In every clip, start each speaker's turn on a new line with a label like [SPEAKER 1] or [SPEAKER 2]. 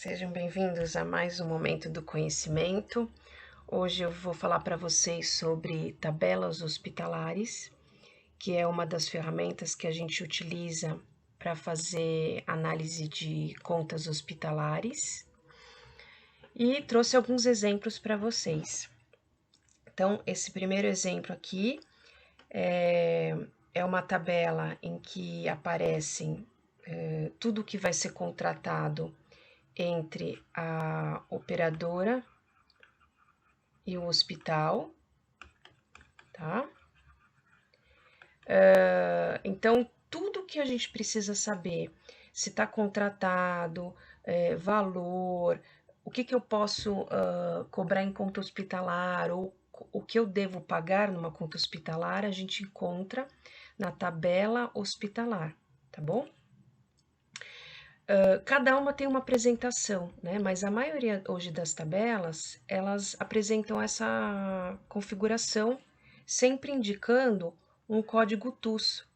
[SPEAKER 1] Sejam bem-vindos a mais um Momento do Conhecimento. Hoje eu vou falar para vocês sobre tabelas hospitalares, que é uma das ferramentas que a gente utiliza para fazer análise de contas hospitalares. E trouxe alguns exemplos para vocês. Então, esse primeiro exemplo aqui é uma tabela em que aparecem tudo que vai ser contratado entre a operadora e o hospital, tá? Então, tudo que a gente precisa saber, se está contratado, valor, o que eu posso cobrar em conta hospitalar, ou o que eu devo pagar numa conta hospitalar, a gente encontra na tabela hospitalar, tá bom? Cada uma tem uma apresentação, né? Mas a maioria hoje das tabelas, elas apresentam essa configuração, sempre indicando um código TUS.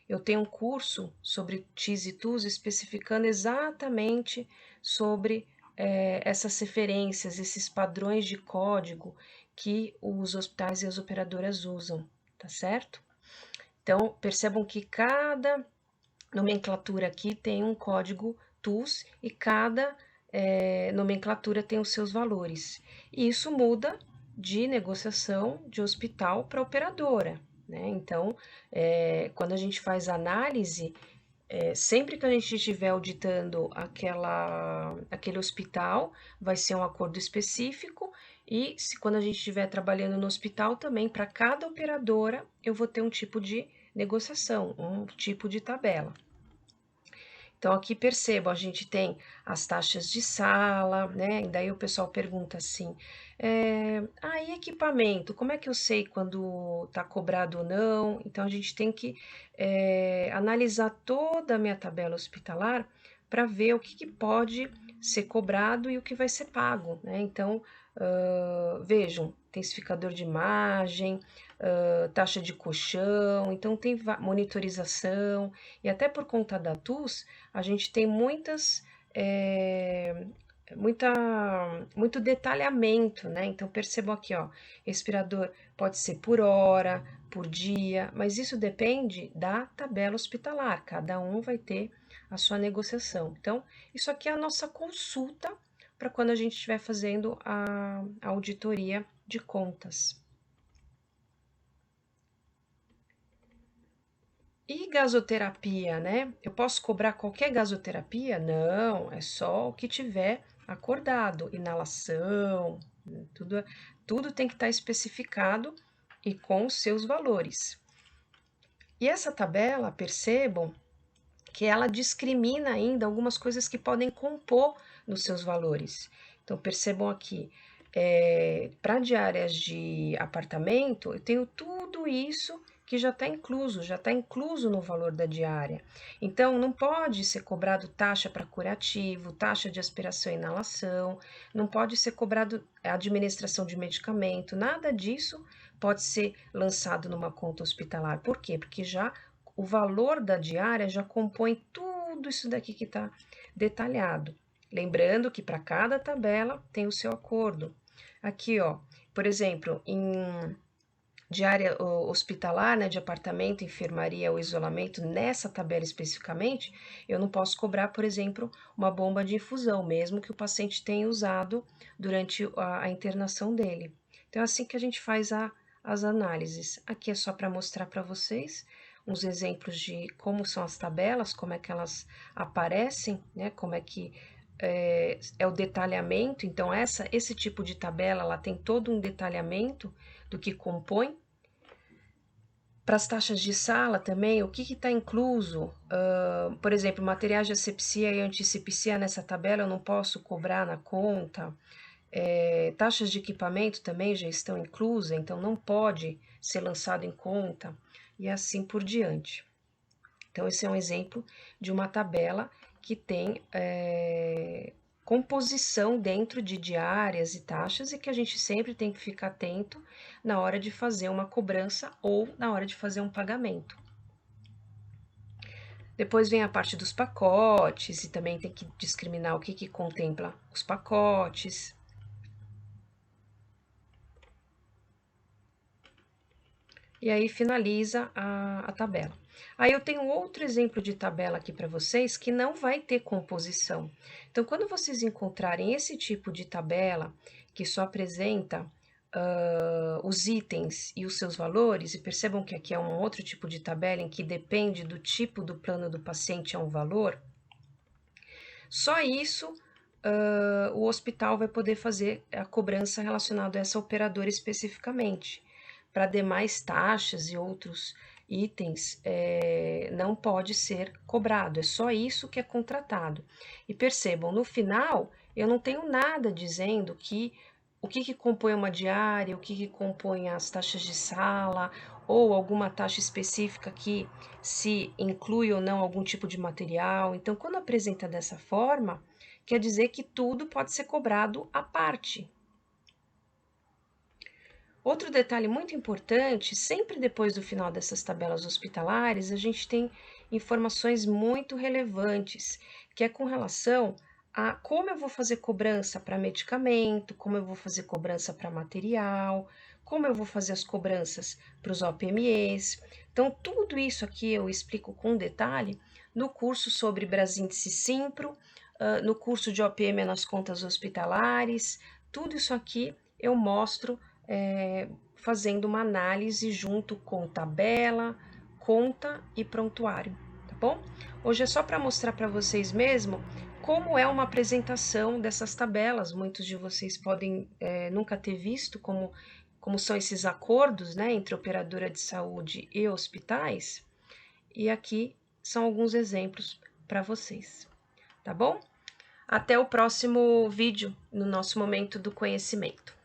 [SPEAKER 1] Eu tenho um curso sobre TIS e TUS especificando exatamente sobre essas referências, esses padrões de código que os hospitais e as operadoras usam, tá certo? Então, percebam que cada nomenclatura aqui tem um código TUS e cada nomenclatura tem os seus valores. E isso muda de negociação de hospital para operadora, né? Então, quando a gente faz análise, sempre que a gente estiver auditando aquele hospital, vai ser um acordo específico, e quando a gente estiver trabalhando no hospital também, para cada operadora, eu vou ter um tipo de negociação, um tipo de tabela. Então, aqui percebam, a gente tem as taxas de sala, né? E daí o pessoal pergunta assim: e equipamento? Como é que eu sei quando está cobrado ou não? Então, a gente tem que analisar toda a minha tabela hospitalar para ver o que pode ser cobrado e o que vai ser pago, né? Então, vejam, intensificador de imagem, taxa de colchão, então tem monitorização, e até por conta da TUS, a gente tem muito detalhamento, né? Então percebam aqui, ó, respirador pode ser por hora, por dia, mas isso depende da tabela hospitalar, cada um vai ter a sua negociação. Então, isso aqui é a nossa consulta para quando a gente estiver fazendo a auditoria de contas. E gasoterapia, né? Eu posso cobrar qualquer gasoterapia? Não, é só o que tiver acordado. Inalação, tudo, tudo tem que estar especificado e com os seus valores. E essa tabela, percebam que ela discrimina ainda algumas coisas que podem compor nos seus valores. Então, percebam aqui, para diárias de apartamento, eu tenho tudo isso que já está incluso no valor da diária. Então, não pode ser cobrado taxa para curativo, taxa de aspiração e inalação, não pode ser cobrado administração de medicamento, nada disso pode ser lançado numa conta hospitalar. Por quê? Porque já o valor da diária já compõe tudo isso daqui que está detalhado. Lembrando que para cada tabela tem o seu acordo. Aqui, ó, por exemplo, em diária hospitalar, né, de apartamento, enfermaria ou isolamento, nessa tabela especificamente, eu não posso cobrar, por exemplo, uma bomba de infusão, mesmo que o paciente tenha usado durante a internação dele. Então, é assim que a gente faz as análises. Aqui é só para mostrar para vocês uns exemplos de como são as tabelas, como é que elas aparecem, né, como é que é o detalhamento. Então, esse tipo de tabela, ela tem todo um detalhamento do que compõe. Para as taxas de sala também, o que está incluso? Por exemplo, materiais de asepsia e antisepsia nessa tabela eu não posso cobrar na conta. Taxas de equipamento também já estão inclusas, então não pode ser lançado em conta, e assim por diante. Então, esse é um exemplo de uma tabela que tem composição dentro de diárias e taxas, e que a gente sempre tem que ficar atento na hora de fazer uma cobrança ou na hora de fazer um pagamento. Depois vem a parte dos pacotes, e também tem que discriminar o que contempla os pacotes. E aí finaliza a tabela. Aí eu tenho outro exemplo de tabela aqui para vocês que não vai ter composição. Então, quando vocês encontrarem esse tipo de tabela que só apresenta os itens e os seus valores, e percebam que aqui é um outro tipo de tabela em que depende do tipo do plano do paciente, é um valor, só isso o hospital vai poder fazer a cobrança relacionada a essa operadora especificamente. Para demais taxas e outros itens, não pode ser cobrado, é só isso que é contratado. E percebam, no final, eu não tenho nada dizendo que o que compõe uma diária, o que compõe as taxas de sala, ou alguma taxa específica que se inclui ou não algum tipo de material. Então, quando apresenta dessa forma, quer dizer que tudo pode ser cobrado à parte. Outro detalhe muito importante, sempre depois do final dessas tabelas hospitalares, a gente tem informações muito relevantes, que é com relação a como eu vou fazer cobrança para medicamento, como eu vou fazer cobrança para material, como eu vou fazer as cobranças para os OPMEs. Então, tudo isso aqui eu explico com detalhe no curso sobre Brasíndice Simpro, no curso de OPM nas contas hospitalares, tudo isso aqui eu mostro fazendo uma análise junto com tabela, conta e prontuário, tá bom? Hoje é só para mostrar para vocês mesmo como é uma apresentação dessas tabelas. Muitos de vocês podem nunca ter visto como são esses acordos, né, entre operadora de saúde e hospitais. E aqui são alguns exemplos para vocês, tá bom? Até o próximo vídeo no nosso Momento do Conhecimento.